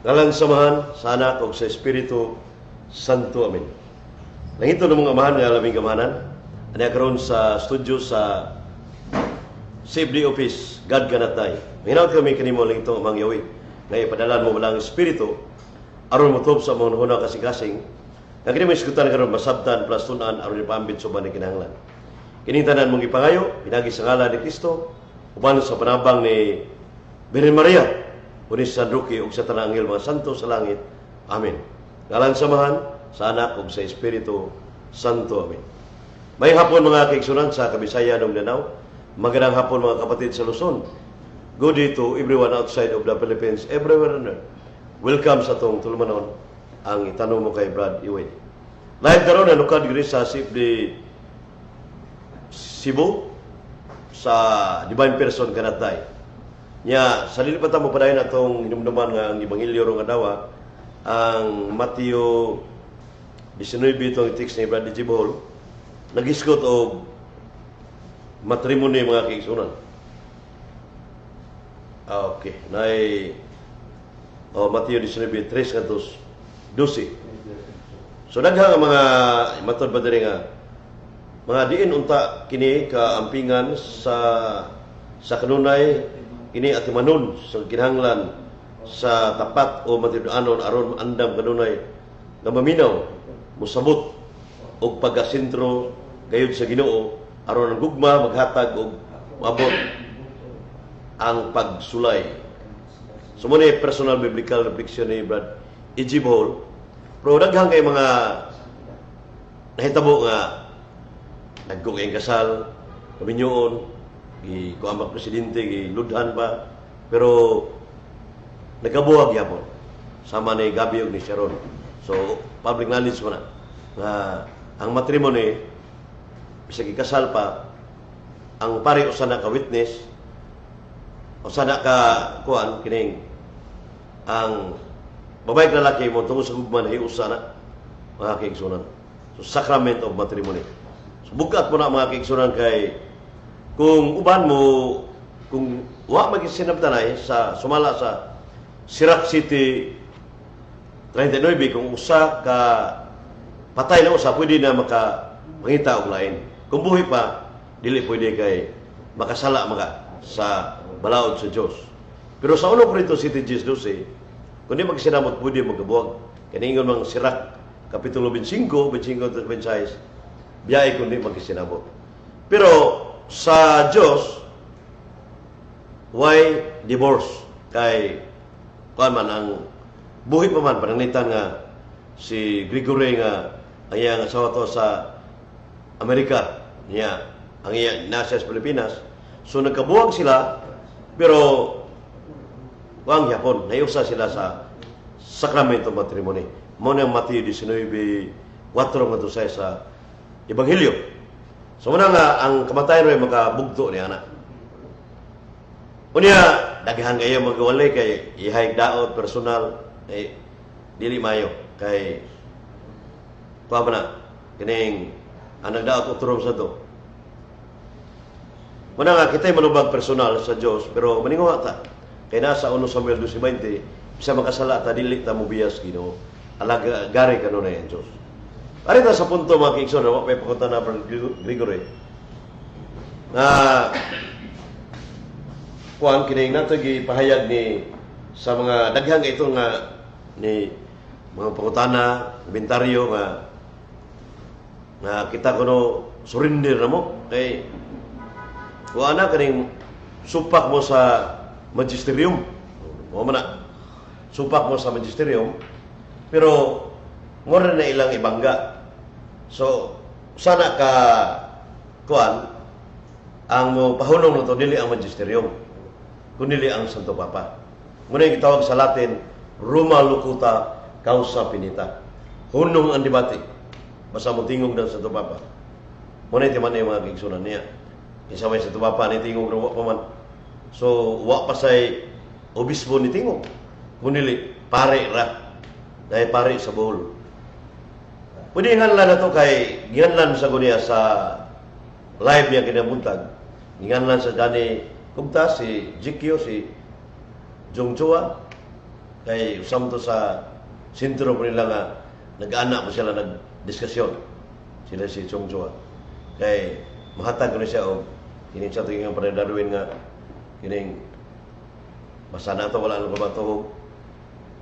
Ngalan samahan sa Anak ug sa Espiritu Santo. Amen. Nangito ng mga amahan nga labing kamahanan. Ani karon sa studio sa CFD office, God Ganatay. Minaw kami kanimo lang ito amang yawi. Nga ipadalan mo walang Espiritu aron motob sa mga hunang kasing-kasing. Nga kini may iskutan karon masabtan plus tunan aron ipambit sa bani kinahanglan. Kining tanan mong ipangayo pinagi sa ngalan ni Kristo uban sa panabang ni Birhen Maria, kunis sa San Roque ug sa tanang anghel mga santo sa langit. Amen. Ngalan samahan sa Anak ug sa Espiritu Santo. Amen. May hapon mga kaigsunan sa Kabisayan ug Mindanao. Magandang hapon mga kapatid sa Luzon. Good day to everyone outside of the Philippines, everywhere on earth. Welcome sa tong tulumanon ang itanong mo kay Brad Iway. Live karon na nukad diri sa CFD Cebu sa Divine Person Ganatay. Nya sa lilipatan mo padayon atong hinumduman nga ang ebanghelyo rong adlaw ang Mateo 19 itong text ni Brad Jibol nagisgot og matrimony mga kaigsunan. Okay, nay Mateo 19 3 kantos 12. So daghang mga matod ba diri nga mga diin unta kini kaampingan sa kanunay ini atimanon sa kinahanglan sa tapat o matibdaanon aron andam kanunay nga maminaw mosabot og pagkasentro gayud sa Ginoo aron ang gugma maghatag og maabot ang pagsulay. So mo ni personal biblical reflection ni Brad E.G. Hall. Pero daghang kay mga nahitabo nga nagkukay kasal, kaminyoon, kuambak presidente, giludhan pa, pero nagkabuhag yapon sama ni Gabi ug ni Sharon. So public knowledge mo na nga ang matrimony bisag ikasal pa ang pare usa na ka witness usa na ka kuan kining ang babae ug lalaki mo tungod sa gugma na usa na mga kaigsunan. So sacrament of matrimony. So bukat mo na mga kaigsunan kay kung uban mo, kung wa magisinabtanay sa sumala sa Sirac City 39, kung usa ka patay na usa, pwede na makapangita og lain. Kung buhi pa, dili pwede kay makasala maka sa balaod sa Dios. Pero sa 1 Corintios 7:12, kung di magsinamot, pwede magkabuwag. Kaningon mang Sirac, Kapitulo 25, 26, biyay kung di magsinamot. Pero sa Dios why divorce kay kuan man ang buhi pa man pananglitan nga si Gregory nga ang iyang asawa to sa Amerika niya ang iyang nasa sa Pilipinas, so nagkabuwag sila pero kuan yapon nayusa sila sa sakramento matrimony mo nang Mateo 19:4 ngadto sa ebanghelyo. So muna nga, ang kamatayan rin makabugto ni anak. Unya, daghan kayo magawalay kay ihay daot, personal, dili mayo. Kay, kuha ba na, kining, ang nagdaot uturom sa to. Muna nga, kita'y manubag personal sa Diyos, pero maninguha ta. Kaya nasa 1 Samuel 12:20, bisa makasala ta, dili ta mo biyas, Ginoo. Alaga, gari ka nun na yan, Diyos. Arita sa punto mga kiigsoon na may pakunta na Gregory na kuan kining nato gipahayag ni sa mga daghang ito nga ni mga pangutana, inventaryo nga kita kuno surrender na mo kay kuan na kaning supak mo sa magisterium. O man na supak mo sa magisterium pero ngora na ilang ibangga. So, sana ka kuan ang mo pahunong nito dili ang magisterium, kundi ang Santo Papa. Muna yung gitawag sa Latin, Ruma Locuta Causa Finita. Hunong ang debate. Basta mo tingog ng Santo Papa. Muna yung timan yung mga kaigsunan niya. Isa may Santo Papa ni tingog na wa pa man. So, wa pa say obispo ni tingog. Kundi pare ra. Dahil pare sa bohol. Pwede nganlan na ito kay nganlan sa gunya sa live niya kinabuntag. Nganlan sa Dani Kumta, si Jikyo, si Jungchua, Kay usam to sa sentro po nila nga nag-anak po sila nag-diskusyon. Sila si Chong Chua. Kay mahatag ko na siya o kining sa tingin pa Darwin nga kining basta na ito, wala nang kumatuhog.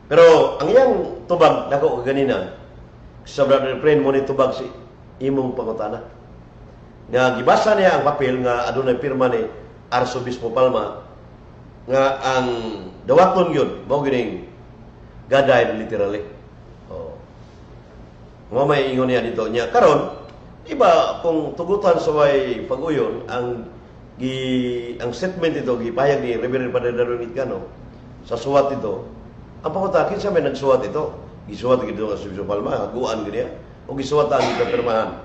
Pero ang iyang tubag, nako ganina, sa brother friend mo ni tubag si imong pangutana. Nga gibasa niya ang papel nga adunay pirma ni Arzobispo Palma nga ang dawaton yun, mao gining gaday literally. Oh. Mo may ingon niya dito niya karon iba kung tugutan sa way pag-uyon ang statement ito gipahayag ni Reverend Padre Darwin Itcano sa suwat ito. Ang panguta kinsa may nagsuwat ito? Gisuwat gid sa Arzobispo Palma, haguan gid niya o gisuwatan gid pirmahan.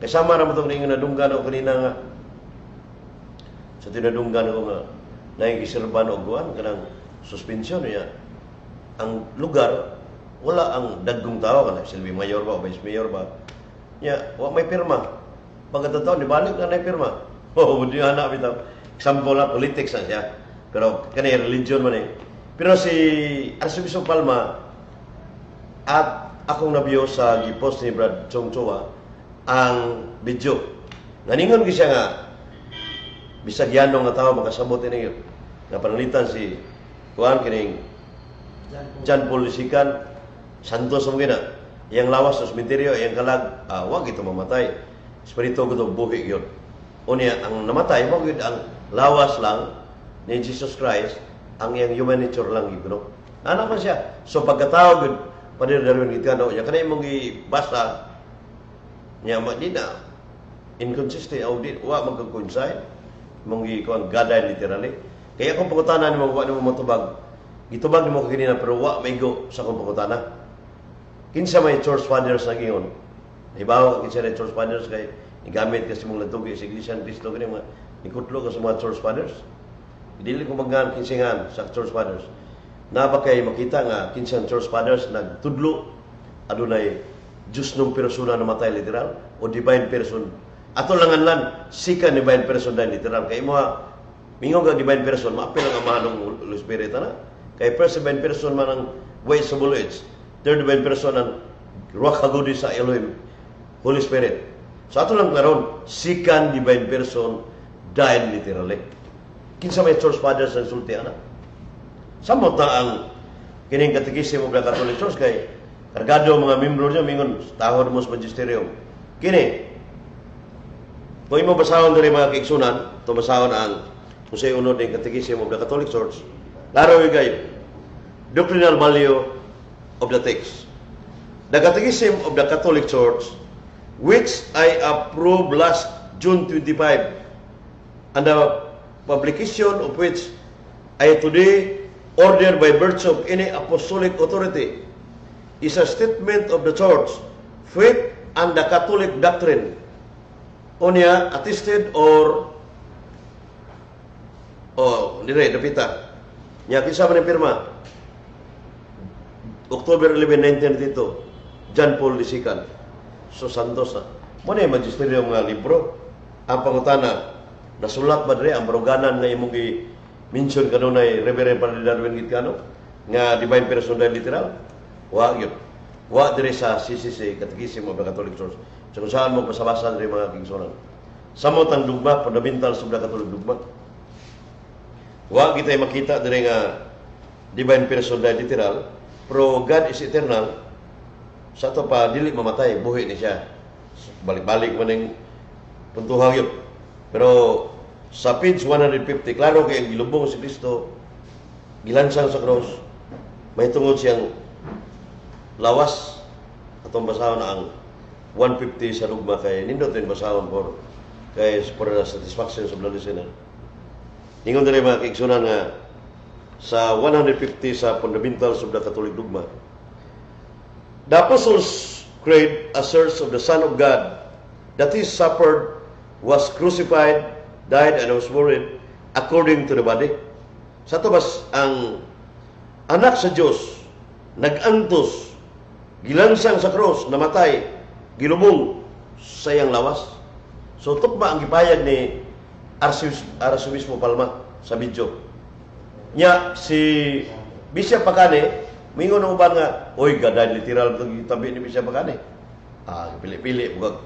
Kasama ra mo tong ingon na dunggan o kanina nga sa tinadunggan ko nga nagiserban og guan kanang suspension niya. Ang lugar wala ang dagkong tao kana silbi mayor ba o vice mayor ba nya wa may pirma pagkatao ni balik na nay pirma di ana bitaw example na politics na siya pero kani religion man pero si Arzobispo Palma at akong nabiyo sa gipost ni Brad Chong Chua ang video naningon gi siya nga bisag yanong nga tao makasabot ini nga panalitan si kuan kining John Paul Lisican, Santos mo gina. Yang lawas sa sementeryo, yang kalag, wag ito mamatay. Espiritu ko ito buhi yun. Unya, ang namatay, wag yun ang lawas lang ni Jesus Christ, ang yang human nature lang yun. Ano man siya? So pagkatawag yun, Padre Darwin Itcano, yan kanay mong ibasa, niya, di na, inconsistent, o di, wag magkakoincide, mong ikuan gaday literally. Kaya kung pagkutanan mo, wag mo matubag, gitubag ni mo kanina pero wa maigo sa kong pangutana. Kinsa may church fathers na giyon. Hibaw kinsa na church fathers kay igamit kasi mong latugi sa Iglesia ni Cristo kani mga ikutlo ka sa mga church fathers. Dili ko maggan kinsingan sa church fathers. Na ba kay makita nga kinsa church fathers nagtudlo adunay Diyos nung persona na matay literal o divine person. Ato langanlan sika divine person dahil literal kay mo mingon ka divine person maapil ang amahan ng Holy Spirit na. Kay first divine person man ang way sa bullets. Third divine person ang Ruach HaKodesh sa Elohim, Holy Spirit. So ato lang klaron, second divine person died literally. Kinsa may church fathers ang sulti ana. Samot na ang kining katekismo ng Catholic Church kay kargado mga membro niya mingon tahod mo sa magisterium. Kini kung imo basahon diri mga kaigsunan, tumasahon ang usay unod ng katekismo ng Catholic Church. Laro kayo, doctrinal value of the text. The Catechism of the Catholic Church, which I approved last June 25, and the publication of which I today order by virtue of any apostolic authority, is a statement of the Church, faith, and the Catholic doctrine, unya attested or dire dapita. Nya kinsa man pirma? October 11, 1992, John Paul Lisican. So Santos na. Mo na magisterium nga libro. Ang pangutana, nasulat ba diri ang baruganan nga imong gi-mention kanunay Reverend Padre Darwin Itcano nga divine person dahil literal? Wa gyud. Wa diri sa CCC Catechism of the Catholic Church. So kung saan mo pasabasa diri mga kigsunan. Samot ang dugma, fundamental sa Catholic dugma. Wa kita makita diri nga divine person dahil literal, pero God is eternal. Sa to pa dili mamatay, buhi ni siya. Balik-balik man ning puntuhang yun. Pero sa page 150, klaro kay gilubong si Kristo, gilansang sa cross, may tungod siyang lawas. Atong basahon na ang 150 sa lugma kay nindot yung basahon for the satisfaction sa blood listener. Ingon diri mga kaigsunan nga sa 150 sa fundamentals of the Catholic dogma. The Apostles' Creed asserts of the Son of God that He suffered, was crucified, died, and was buried according to the body. Sa tubas ang anak sa Diyos nag-antos, gilansang sa cross, namatay, gilubong sa iyang lawas. So tukma ang gipayag ni Arzobispo Palma sa video. Nya si bisya pakani, mingon ang uban nga, oy, gaday literal itong tabi ni bisya pakani. Pili-pili, bugag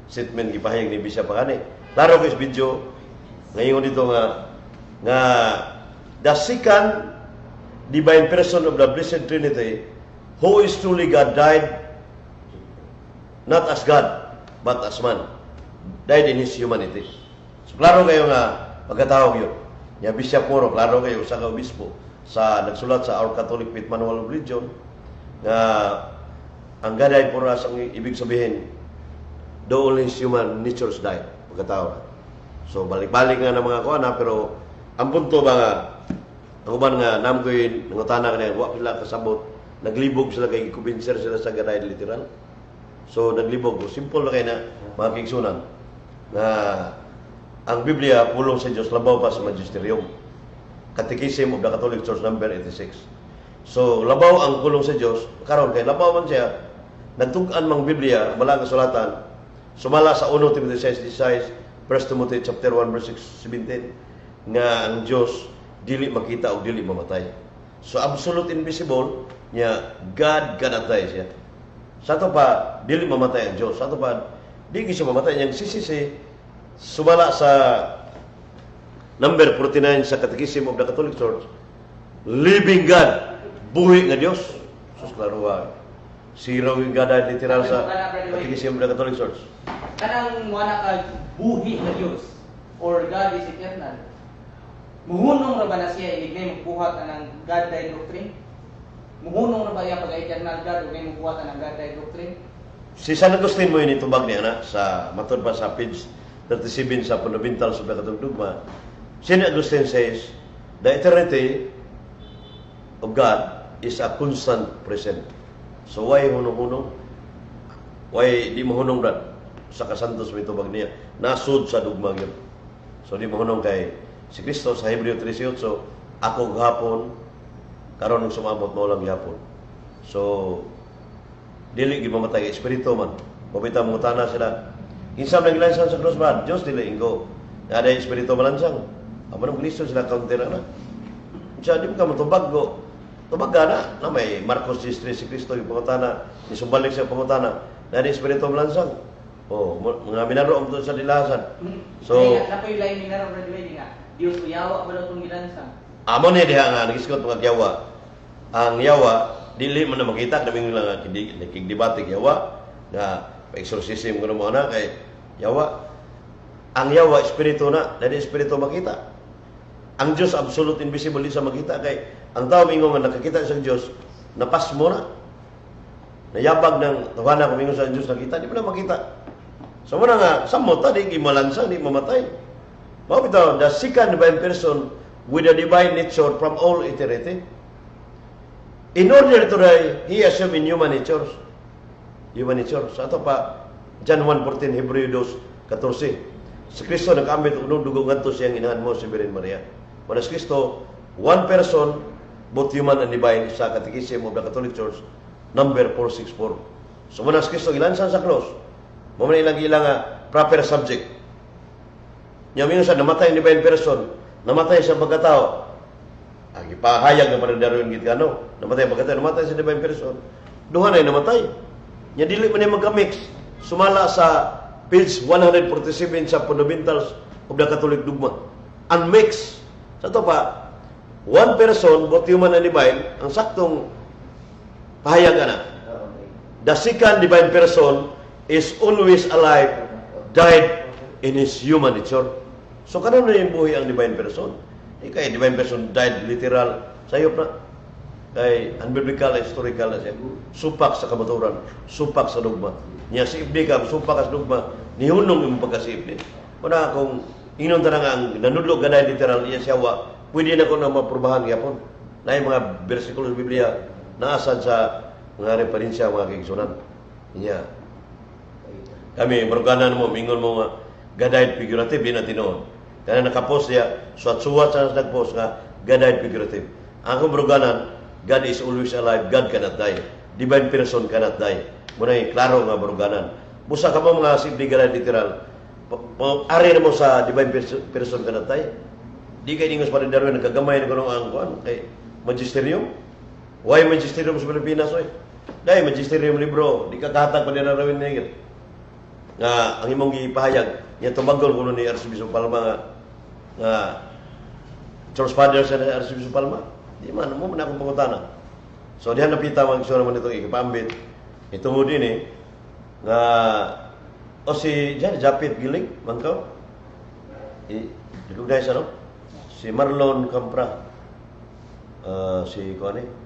statement gipahayag ni bisya pakani. Klaro ko is video, ngayon dito nga the second divine person of the Blessed Trinity, who is truly God, died not as God, but as man. Died in His humanity. So, klaro kayo nga, pagkatawag yun. Nga Bishop Moro, klaro kayo sa kaobispo, sa nagsulat sa Our Catholic Faith Manual of Religion, nga ang God died for us, ang ibig sabihin, the only human natures died. Pagkatawag. So, balik-balik nga ng mga kuana, pero ang punto ba nga, ang uban nga, namgoy, nangutana ka na, wak sila kasabot, naglibog sila kay kumbinser sila sa God died literal. So, naglibog. Simple na kayo na, mga kigsunan, na ang Biblia, pulong sa Diyos, labaw pa sa Magisterium. Catechism of the Catholic Church, number 86. So, labaw ang pulong sa Diyos, karon kay labaw man siya, nagtug-an mang Biblia, balang kasulatan, sumala sa 1 Timothy 6:16, 1 Timothy chapter 1, verse 17, nga ang Diyos, dili makita o dili mamatay. So, absolute invisible, niya, God kanatay siya. Sa ito pa, dili mamatay ang Diyos. Sa ito pa, di siya mamatay. Yang sisisi, sumala sa number 49 sa Catechism of the Catholic Church, living God, buhi nga Diyos. Sus, klaro zero yung God ay literal sa Catechism of the Catholic Church. Kanang wala ka buhi nga Diyos or God is eternal. Muhunong na ba na siya iligay magbuhat ang God died doctrine? Muhunong na ba yung pag-eternal God o may magbuhat ang God died doctrine? Si San Agustin mo yun itubag niya na sa matod pa sa page 37 sa Fundamentals of the Catholic Dogma. St. Augustine says, the eternity of God is a constant present. So why hunong-hunong? Why di mo hunong brad? Sa kasantos mo itubag niya. Nasud sa dugma yun. So di mo hunong kay si Kristo sa Hebreo 13:8, ako gahapon, karon ng sumabot mo lang gihapon. So, dili gimamatay espiritu man. Pabita mo tana sila. Insam nang lansan sa cross man, Dios dili ingo. Ada espiritu malansang. Amo nang Kristo sila counter na. Siya di mo ka matubag go. Tubag na may Marcos 13 si Kristo yung pangutana, isumbalik siya pangutana. Na ada espiritu malansang. Oh, mga minaro ang sa dilasan. So, napoy lain minaro ra dili nga. Dios uyawa ba daw tong gilansang? Amo ni diha nga nagiskot mga yawa. Ang yawa dili man na makita naming lang nakigdebate yawa nga pa-exorcism kuno mo na kay yawa. Ang yawa espiritu na, dili espiritu makita. Ang Dios absolute invisible di sa makita kay ang tao mingon nga nakakita sa Dios napasmo na. Nayabag ng tawana ko mingon sa Dios nakita di pa na makita. So muna nga sammo ta di gimalansang di mamatay. Mao bitaw the second divine person with a divine nature from all eternity. In order to die, he assumed in human nature. Human nature. Sa ito pa, John 1:14, Hebreo 2:14. Si Kristo nag-ambit unong dugo ngadto siyang inahan mo si Virgin Maria. Manas Kristo, one person, both human and divine, sa Catechism of the Catholic Church, number 464. So manas Kristo gilansan sa cross. Mo man ilang proper subject. Nya minsan namatay ang divine person, namatay sa pagkatao. Ang ipahayag ng panagdaroon gid kano, namatay pagkatao, namatay sa divine person. Duha na namatay. Nya dili man magka-mix. Sumala sa page 147 sa Fundamentals of the Catholic Dogma. Unmix. Sa to pa, one person, both human and divine, ang saktong pahayag na. The second divine person is always alive, died in his human nature. So karon na yung buhay ang divine person. Kay divine person died literal sayop na. Kay unbiblical, historical na siya. Supak sa kamaturan, supak sa dogma. Niya si ibni ka, supak sa dogma, nihunong yung pagkasiibni. Kuna kung inon tanang ang nanudlo ganay literal niya siya wa, pwede na ko na maprubahan gyapon. Na yung mga bersikulo sa Biblia naasad sa mga referensya mga kigsunan. Niya. Kami maruganan mo, mingon mo nga gadayt figurative din na tinuod. Kaya nakapost niya, suwat-suwat sa nagpost nga, God died figurative. Ang kumbaruganan, God is always alive, God cannot die. Divine person cannot die. Muna yung klaro nga baruganan. Busa ka mo mga simple God died literal. Ari na mo sa divine person cannot die. Di kayo ningos pa rin daroon, nagkagamay na kunong ang kuhan. Kay magisterium. Why magisterium sa Pilipinas, oy? Dahil magisterium libro, di kakahatag pa nila rawin na yun. Nga, ang imong gipahayag, niya tumagol kuno ni Archbishop Palma nga Charles Father sa Archbishop Palma. Di man, mo man akong pangutana. So, dihan napita mag-isura man itong ikipambit. Ito mo din nga, o si Japit Giling, mangkaw. Dugay sa no? Si Marlon Campra. Si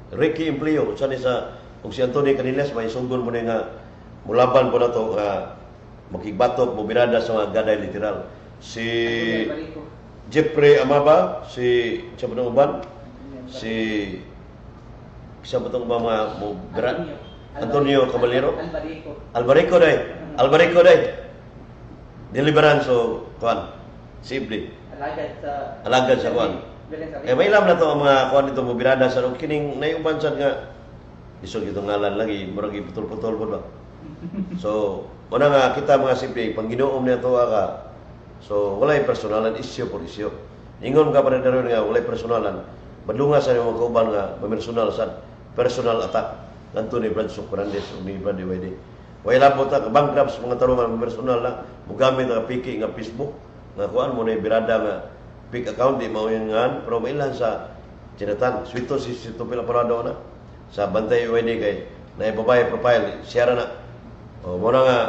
Ricky Implio, saan sa kung si Anthony Caniles may sunggon mo nga mulaban po na to makigbatok mo birada sa mga gaday literal. Si Jeffrey Amaba, si siya ba uban? Si siya ba itong mga Antonio Caballero? Albarico day. Deliverance o kuan. Simple. Alagad sa kuan. May ilam na to ang mga kuan nito mo birada sa kining naiuban sad nga isog itong ngalan lagi murag iputol-putol po ba. So, una nga kita mga simple pang ginuom niya to ka. So, walay personalan issue por issue. Ingon ka pa rin nga walay personalan. Madunga sa mga kauban nga personal sad personal attack nganto ni Brad Sucrandes o ni Brad Wede. Way labot ta bankrupt sa mga tarungan personal na mugamit nga piki nga Facebook nga kuan mo na birada nga pick account di mao yung ngan pero mailan sa Chinatan swito si Tupila Parado na sa Bantay UID kay na babae profile siya na o mo na nga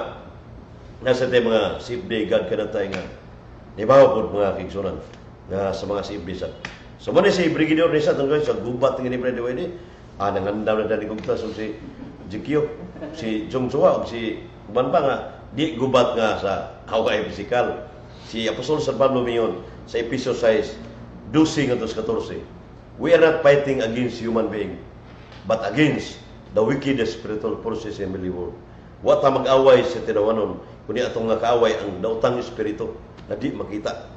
nasa tay mga CFD God kanatay nga nibaw pud mga kigsunan nga sa mga CFD sa so mo ni si Brigadier Risa tungkol sa gubat nga ni Brad UID nangandaw na dali kong tas si Jikyo si Jong Chua si uban pa nga di gubat nga sa kaway physical si Apostol San Pablo Miyon sa episode 6, 12-14. We are not fighting against human being, but against the wicked spiritual forces in the world. Wa ta mag-away sa tinawanon, kundi atong nga kaaway ang daotang espiritu na di makita.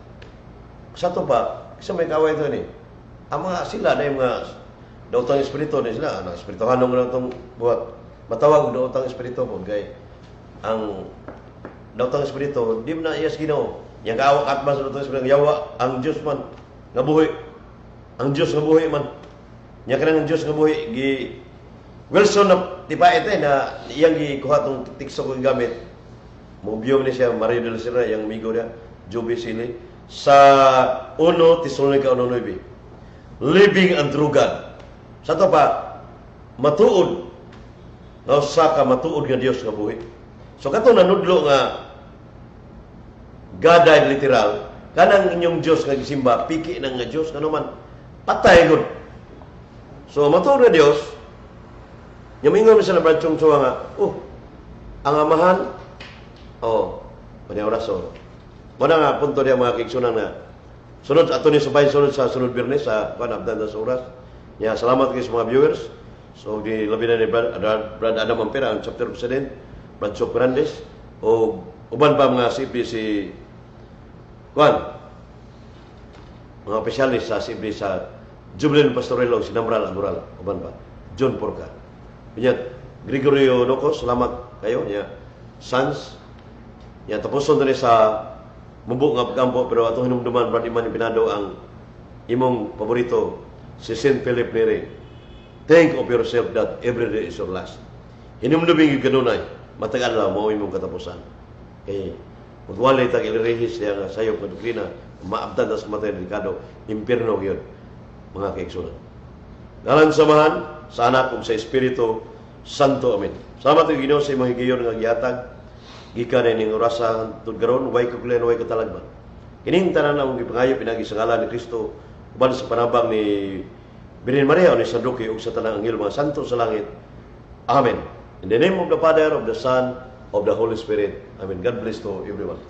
Sa to pa, isa may kaaway ito ni. Ang mga sila na yung mga daotang espiritu na sila, espirituhanong na itong buhat. Matawag daotang espiritu po, kay ang daotang espiritu, di mo na iyas Ginoo. Yang kaawak at mas daotang espiritu, yawa ang Diyos man, nga buhi. Ang Diyos nga buhi man. Nya kanang Diyos nga buhi, Wilson na tipait na iyang gikuha tong tikso ko gamit. Mubiyom ni siya, Mario del Sierra, yung amigo niya, Joby Sili, sa 1 Tesalonica 1:9. Living and true God. Sa to pa, matuod. Na usa ka matuod nga Dios nga buhi. So kato nanudlo nga gaday literal, kanang inyong Dios nga gisimba, piki nang nga Dios kano man patay gud. So matuod nga Dios, yamingon sa Brad Chua nga, ang amahan, panya oraso. Muna nga punto niya mga kiksunan nga, sunod ato ni sabay sunod sa sunod Biyernes sa panabdan sa oras. Ya, salamat kayo sa mga viewers. So, di labi na ni Brad Adam Ampera, ang chapter president, Brad Chop Grandes, o uban pa mga CP si mga opisyalis sa CP sa Jubilee Pastorelo, si Namral Amoral, uban pa, John Porca. Pinyat, Gregorio Nocos, salamat kayo, niya, Sans, niya, tapuson na rin sa mubuk nga pagkampo, pero atong hinumduman, Brad Iman Pinado, ang imong paborito, si St. Philip Neri. Think of yourself that every day is your last. Hinumduming yung kanunay, matagal na mo imong katapusan. Kaya, magwalay tag ilirehis niya nga sayo ka doktrina, maabtan na sa matay ng Ricardo, impirno yun, mga kaigsunan. Ngalan samahan, sa anak kung sa Espiritu Santo. Amen. Salamat yung Ginoo sa imong higayon nga gihatag, gikan na ining orasan, tudgaron, way kuklen, way katalagman. Kining tanan ang gipangayo, pinagi sa ngalan ni Kristo, uban sa panabang ni Birhen Maria o ni Saduki o sa tanang anghel mga santo sa langit. Amen. In the name of the Father, of the Son, of the Holy Spirit. Amen. God bless to everyone.